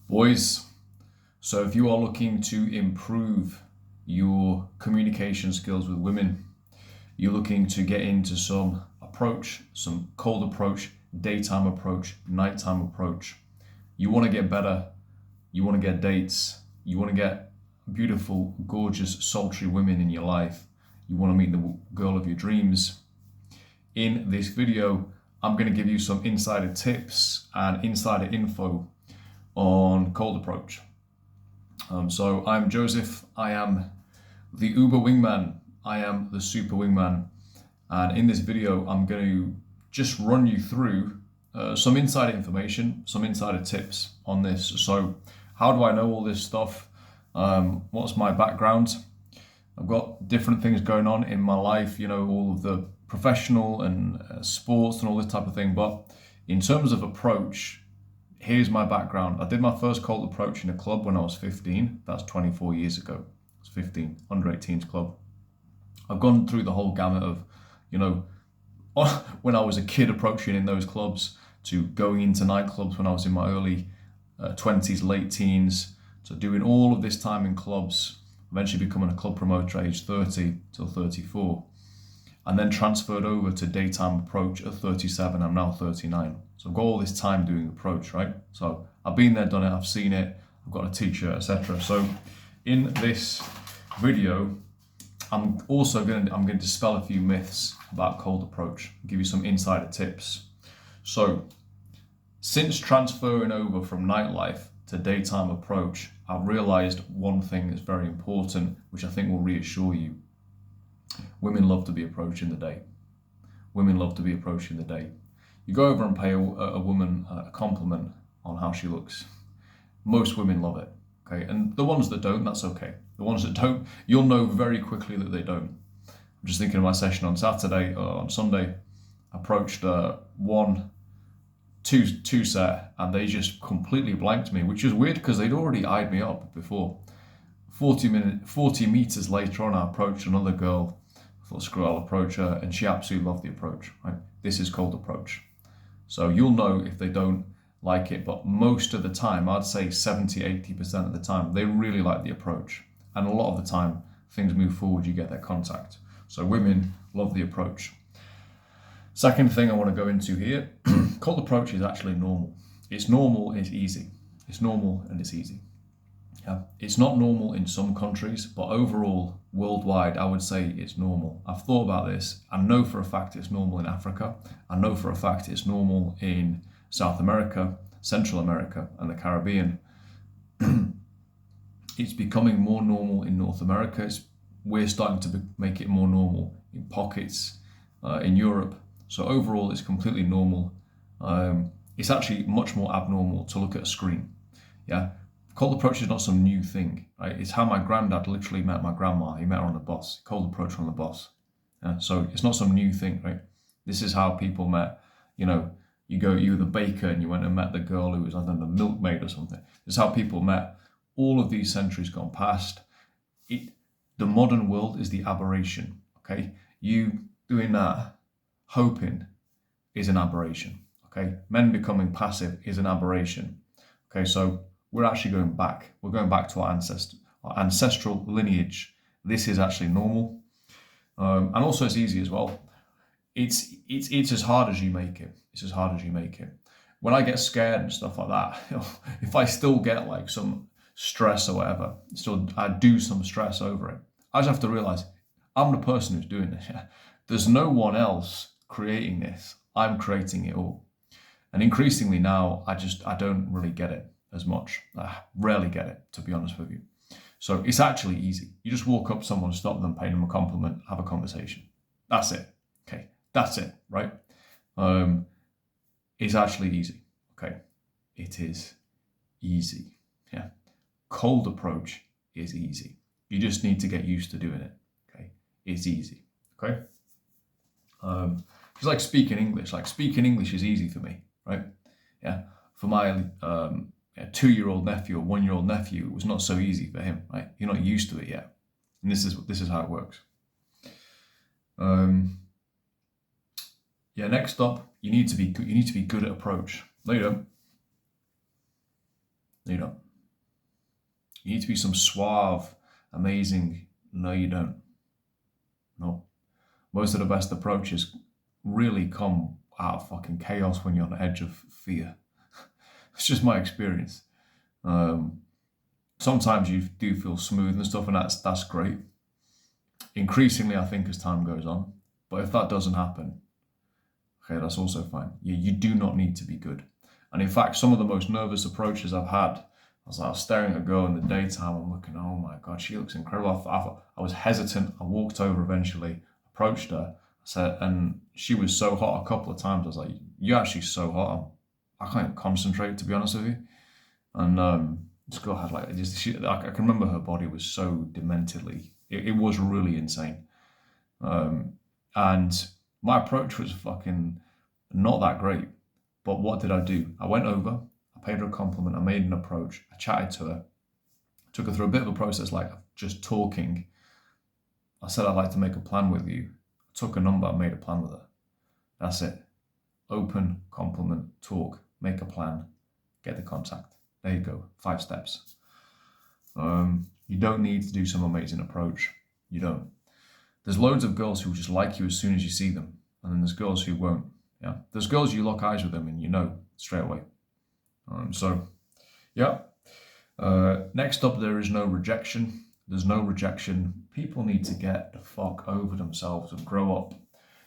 Boys, so if you are looking to improve your communication skills with women, you're looking to get into some approach, some cold approach, daytime approach, nighttime approach, you want to get better, you want to get dates, you want to get beautiful, gorgeous, sultry women in your life, you want to meet the girl of your dreams. In this video, I'm going to give you some insider tips and insider info on cold approach. So I'm Joseph, I am the Uber wingman, I am the super wingman, and in this video I'm going to just run you through some insider information, some insider tips on this. So how do I know all this stuff? What's my background? I've got different things going on in my life, you know, all of the professional and sports and all this type of thing, but in terms of approach, here's my background. I did my first cold approach in a club when I was 15. That's 24 years ago. I was 15, under 18s club. I've gone through the whole gamut of, you know, when I was a kid approaching in those clubs to going into nightclubs when I was in my early 20s, late teens, to doing all of this time in clubs, eventually becoming a club promoter at age 30 till 34. And then transferred over to daytime approach at 37. I'm now 39. So I've got all this time doing approach, right? So I've been there, done it, I've seen it, I've got a teacher, etc. So in this video, I'm going to dispel a few myths about cold approach, give you some insider tips. So since transferring over from nightlife to daytime approach, I've realized one thing that's very important, which I think will reassure you. Women love to be approached in the day. Women love to be approached in the day. You go over and pay a woman a compliment on how she looks. Most women love it, okay? And the ones that don't, that's okay. The ones that don't, you'll know very quickly that they don't. I'm just thinking of my session on Saturday, on Sunday, approached two set, and they just completely blanked me, which is weird because they'd already eyed me up before. 40 meters later on, I approached another girl. I thought, screw it, I'll approach her, and she absolutely loved the approach, right? This is cold approach. So you'll know if they don't like it, but most of the time, I'd say 70-80% of the time, they really like the approach. And a lot of the time, things move forward, you get that contact. So women love the approach. Second thing I want to go into here, cold approach is actually normal. It's normal and it's easy. It's normal and it's easy. Yeah. It's not normal in some countries, but overall, worldwide, I would say it's normal. I've thought about this. I know for a fact it's normal in Africa. I know for a fact it's normal in South America, Central America, and the Caribbean. It's becoming more normal in North America. We're starting to make it more normal in pockets in Europe. So overall, it's completely normal. It's actually much more abnormal to look at a screen. Yeah. Cold approach is not some new thing, right? It's how my granddad literally met my grandma. He met her on the bus. Cold approach on the bus. So it's not some new thing, right? This is how people met. You know, you were the baker and you went and met the girl who was, I don't know, the milkmaid or something. This is how people met. All of these centuries gone past. The modern world is the aberration, okay? You doing that, hoping, is an aberration, okay? Men becoming passive is an aberration, okay? So we're actually going back. We're going back to our ancestral lineage. This is actually normal. And also it's easy as well. It's as hard as you make it. It's as hard as you make it. When I get scared and stuff like that, if I still get like some stress or whatever, I do some stress over it. I just have to realize I'm the person who's doing this. There's no one else creating this. I'm creating it all. And increasingly now, I don't really get it as much. I rarely get it, to be honest with you. So it's actually easy. You just walk up to someone, stop them, pay them a compliment, have a conversation. That's it. Okay, that's it, right? It's actually easy. Okay, it is easy. Yeah, cold approach is easy. You just need to get used to doing it. Okay, it's easy. Okay, it's like speaking English. Like speaking English is easy for me, right? Yeah, for my 2-year-old nephew or 1-year-old nephew, it was not so easy for him, right? You're not used to it yet. And this is how it works. Next up, you need to be good at approach. No, you don't. No, you don't. You need to be some suave, amazing. No, you don't. No. Most of the best approaches really come out of fucking chaos when you're on the edge of fear. It's just my experience. Sometimes you do feel smooth and stuff, and that's great. Increasingly, I think, as time goes on. But if that doesn't happen, okay, that's also fine. You do not need to be good. And in fact, some of the most nervous approaches I've had, I was staring at a girl in the daytime, I'm looking, oh my God, she looks incredible. I was hesitant. I walked over eventually, approached her, said, and she was so hot a couple of times. I was like, you're actually so hot. I can't concentrate, to be honest with you. And this girl had like, I can remember her body was so dementedly, it was really insane. And my approach was fucking not that great. But what did I do? I went over, I paid her a compliment, I made an approach, I chatted to her, took her through a bit of a process like just talking. I said, I'd like to make a plan with you. I took a number, I made a plan with her. That's it. Open, compliment, talk, make a plan, get the contact. There you go, 5 steps. You don't need to do some amazing approach. You don't. There's loads of girls who just like you as soon as you see them. And then there's girls who won't. Yeah, there's girls you lock eyes with them and you know straight away. Next up, there is no rejection. There's no rejection. People need to get the fuck over themselves and grow up.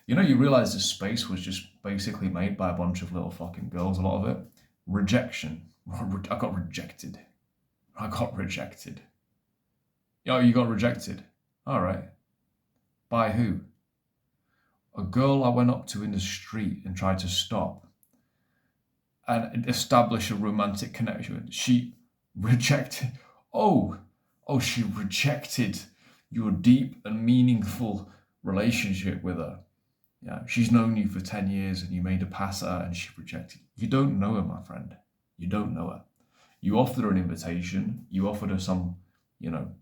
You know, you realize this space was just basically made by a bunch of little fucking girls, a lot of it. Rejection. I got rejected. Oh, you got rejected? All right. By who? A girl I went up to in the street and tried to stop and establish a romantic connection. She rejected. She rejected your deep and meaningful relationship with her. Yeah, she's known you for 10 years and you made a pass at her and she rejected. You don't know her, my friend. You don't know her. You offered her an invitation. You offered her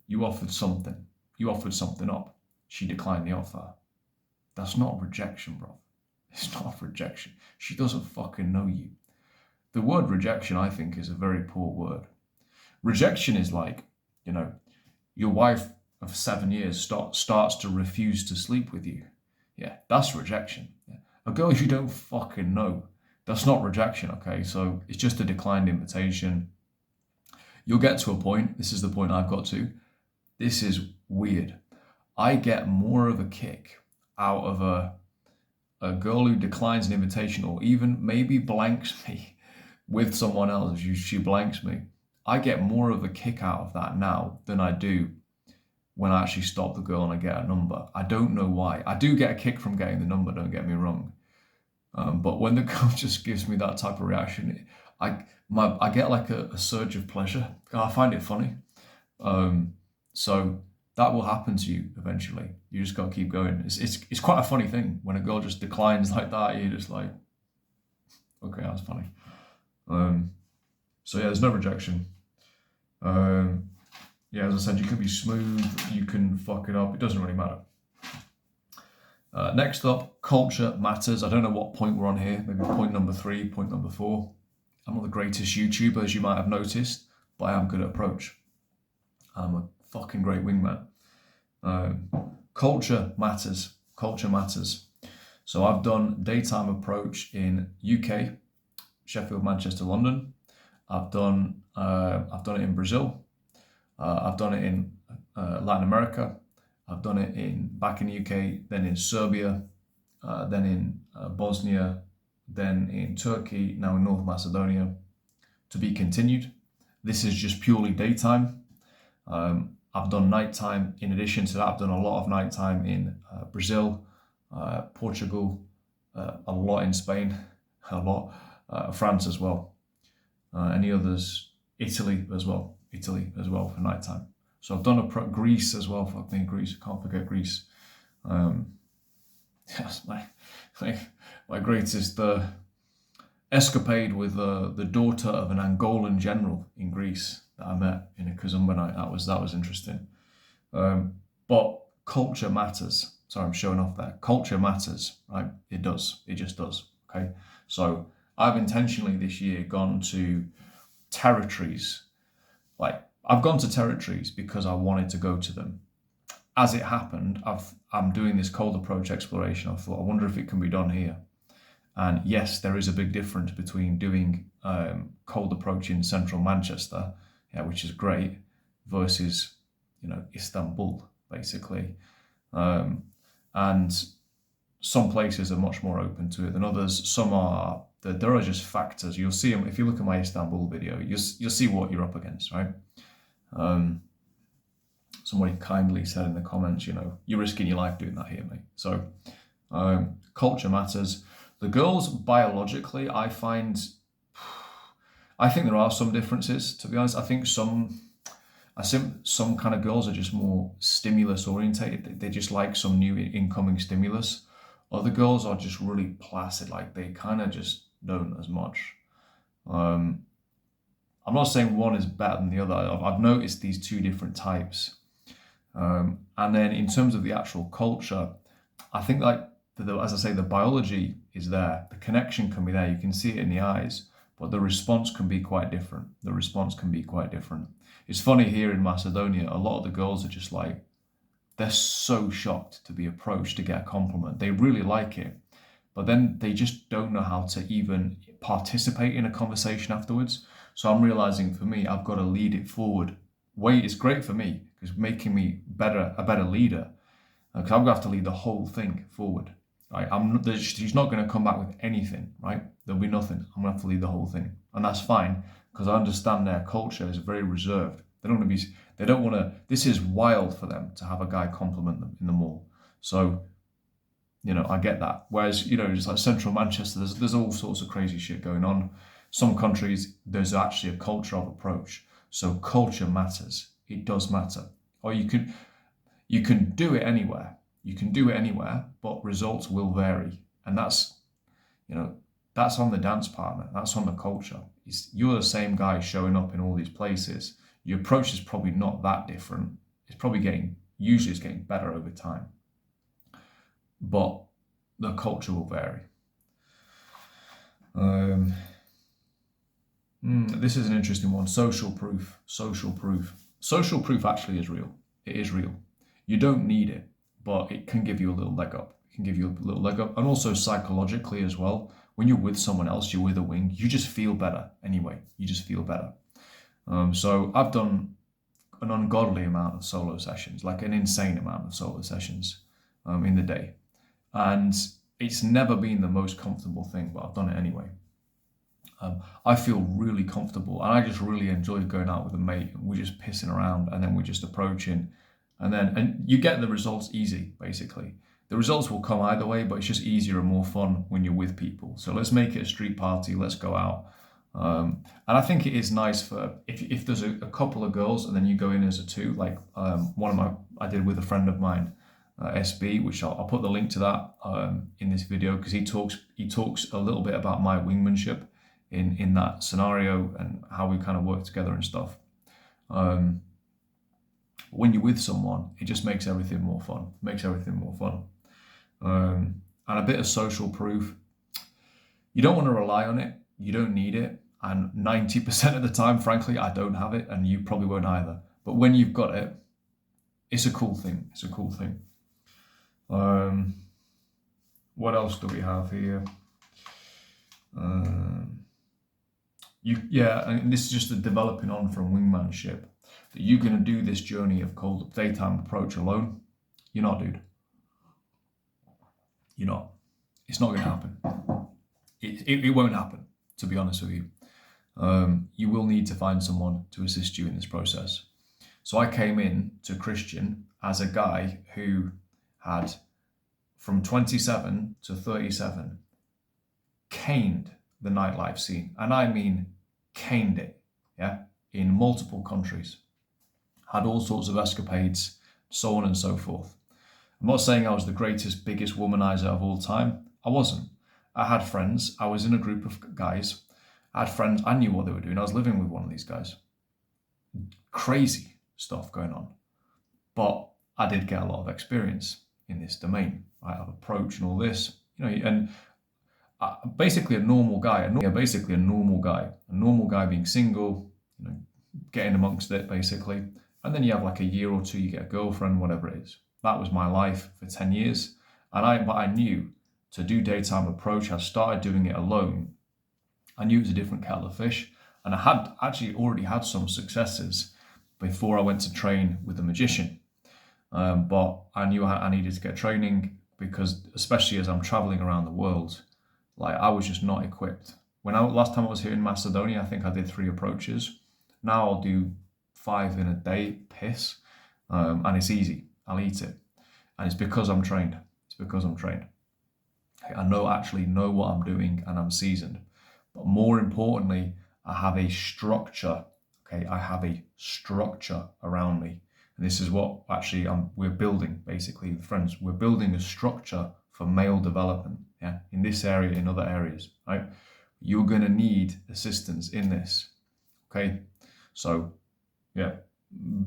you offered something. You offered something up. She declined the offer. That's not rejection, bro. It's not rejection. She doesn't fucking know you. The word rejection, I think, is a very poor word. Rejection is like, your wife of 7 years starts to refuse to sleep with you. Yeah, that's rejection. Yeah. A girl you don't fucking know, that's not rejection, okay? So it's just a declined invitation. You'll get to a point, this is the point I've got to, this is weird. I get more of a kick out of a girl who declines an invitation or even maybe blanks me with someone else. She blanks me. I get more of a kick out of that now than I do when I actually stop the girl and I get a number. I don't know why. I do get a kick from getting the number, don't get me wrong. But when the girl just gives me that type of reaction, I get like a surge of pleasure. I find it funny. So that will happen to you eventually. You just got to keep going. It's quite a funny thing when a girl just declines like that. You're just like, okay, that's funny. There's no rejection. As I said, you can be smooth, you can fuck it up. It doesn't really matter. Next up, culture matters. I don't know what point we're on here. Maybe point number 3, point number 4. I'm not the greatest YouTuber, as you might have noticed, but I am good at approach. I'm a fucking great wingman. Culture matters. Culture matters. So I've done daytime approach in UK, Sheffield, Manchester, London. I've done it in Brazil. I've done it in Latin America. I've done it back in the UK, then in Serbia, then in Bosnia, then in Turkey, now in North Macedonia. To be continued. This is just purely daytime. I've done nighttime. In addition to that, I've done a lot of nighttime in Brazil, Portugal, a lot in Spain, a lot, France as well. Any others? Italy as well for nighttime. So I've done Greece as well. Fuck me, Greece. Can't forget Greece. Yes, my greatest escapade with the daughter of an Angolan general in Greece that I met in a Kazumba night. That was interesting. But culture matters. Sorry, I'm showing off there. Culture matters, right? It does. It just does. Okay. So I've intentionally this year gone to territories Like, I've gone to territories because I wanted to go to them. As it happened, I'm doing this cold approach exploration. I thought, I wonder if it can be done here. And yes, there is a big difference between doing cold approach in central Manchester, yeah, which is great, versus, Istanbul, basically. And some places are much more open to it than others. Some are. There are just factors. You'll see them if you look at my Istanbul video. You'll see what you're up against, right? Somebody kindly said in the comments, you're risking your life doing that here, mate. So culture matters. The girls, biologically, I think there are some differences, to be honest. I think some kind of girls are just more stimulus orientated. They just like some new incoming stimulus. Other girls are just really placid, like they kind of just don't as much. I'm not saying one is better than the other. I've noticed these two different types. And then in terms of the actual culture, I think as I say, the biology is there. The connection can be there. You can see it in the eyes, but the response can be quite different. It's funny here in Macedonia, a lot of the girls are just like, they're so shocked to be approached, to get a compliment. They really like it, but then they just don't know how to even participate in a conversation afterwards. So I'm realizing for me, I've got to lead it forward. It's great for me because it's making me a better leader, because I'm going to have to lead the whole thing forward. Right? She's not going to come back with anything, right? There'll be nothing. I'm going to have to lead the whole thing. And that's fine, because I understand their culture is very reserved. They don't want to, this is wild for them to have a guy compliment them in the mall. So, I get that. Whereas, just like central Manchester, there's all sorts of crazy shit going on. Some countries, there's actually a culture of approach. So culture matters. It does matter. Or you can do it anywhere. But results will vary. And that's on the dance partner. That's on the culture. You're the same guy showing up in all these places. Your approach is probably not that different. It's usually getting better over time. But the culture will vary. This is an interesting one. Social proof. Social proof actually is real. It is real. You don't need it, but it can give you a little leg up. And also psychologically as well. When you're with someone else, you're with a wing, you just feel better anyway. So I've done an ungodly amount of solo sessions, like an insane amount of solo sessions in the day. And it's never been the most comfortable thing, but I've done it anyway. I feel really comfortable, and I just really enjoy going out with a mate. We're just pissing around, and then we're just approaching, and you get the results easy, basically. The results will come either way, but it's just easier and more fun when you're with people. So let's make it a street party. Let's go out. And I think it is nice for if there's a couple of girls and then you go in as a two, like I did with a friend of mine, SB, which I'll put the link to that in this video, because he talks a little bit about my wingmanship in that scenario and how we kind of work together and stuff. When you're with someone, it just makes everything more fun. And a bit of social proof. You don't want to rely on it. You don't need it. And 90% of the time, frankly, I don't have it, and you probably won't either. But when you've got it, it's a cool thing. What else do we have here? And this is just the developing on from wingmanship. That you're going to do this journey of cold daytime approach alone. You're not, dude. You're not. It's not going to happen. It won't happen, to be honest with you. You will need to find someone to assist you in this process. So I came in to Christian as a guy who had, from 27 to 37, caned the nightlife scene. And I mean caned it, yeah, in multiple countries. Had all sorts of escapades, so on and so forth. I'm not saying I was the greatest, biggest womanizer of all time. I wasn't. I had friends. I was in a group of guys. I had friends. I knew what they were doing. I was living with one of these guys. Crazy stuff going on. But I did get a lot of experience in this domain, right, of approach and all this. And basically a normal guy. A normal guy being single, getting amongst it basically. And then you have like a year or two, you get a girlfriend, whatever it is. That was my life for 10 years. But I knew to do daytime approach, I started doing it alone. I knew it was a different kettle of fish. And I had actually already had some successes before I went to train with the magician. But I knew I needed to get training because, especially as I'm traveling around the world, like I was just not equipped. Last time I was here in Macedonia, I think I did 3 approaches. Now I'll do 5 in a day, piss, and it's easy. I'll eat it, and it's because I'm trained. It's because I'm trained. I actually know what I'm doing, and I'm seasoned. But more importantly, I have a structure. Okay, I have a structure around me, and this is what actually we're building. Basically, friends, we're building a structure for male development. Yeah, in this area, in other areas, right? You're going to need assistance in this. Okay, so yeah,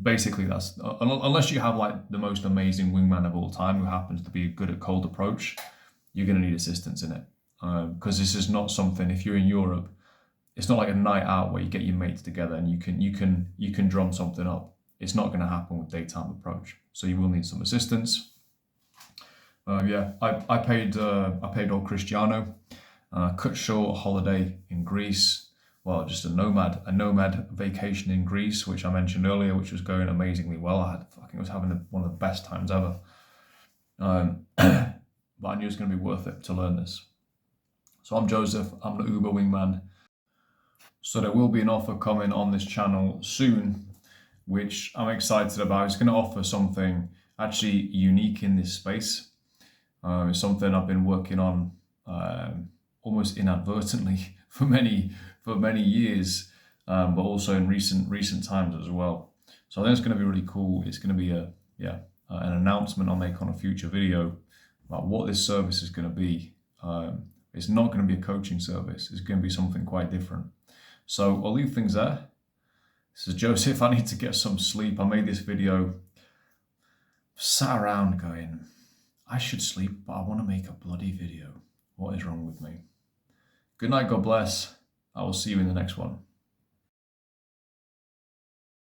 basically that's unless you have like the most amazing wingman of all time who happens to be good at cold approach, you're going to need assistance in it, because this is not something. If you're in Europe, it's not like a night out where you get your mates together and you can drum something up. It's not going to happen with daytime approach, so you will need some assistance. I paid old Cristiano, cut short a holiday in Greece. Well, just a nomad vacation in Greece, which I mentioned earlier, which was going amazingly well. I was having one of the best times ever. But I knew it was going to be worth it to learn this. So I'm Joseph, I'm the Uber wingman. So there will be an offer coming on this channel soon, which I'm excited about. It's going to offer something actually unique in this space. It's something I've been working on almost inadvertently for many years, but also in recent times as well. So I think it's going to be really cool. It's going to be an announcement I'll make on a future video about what this service is going to be. It's not going to be a coaching service. It's going to be something quite different. So I'll leave things there. This is Joseph. I need to get some sleep. I made this video, sat around going, I should sleep, but I want to make a bloody video. What is wrong with me? Good night, God bless. I will see you in the next one.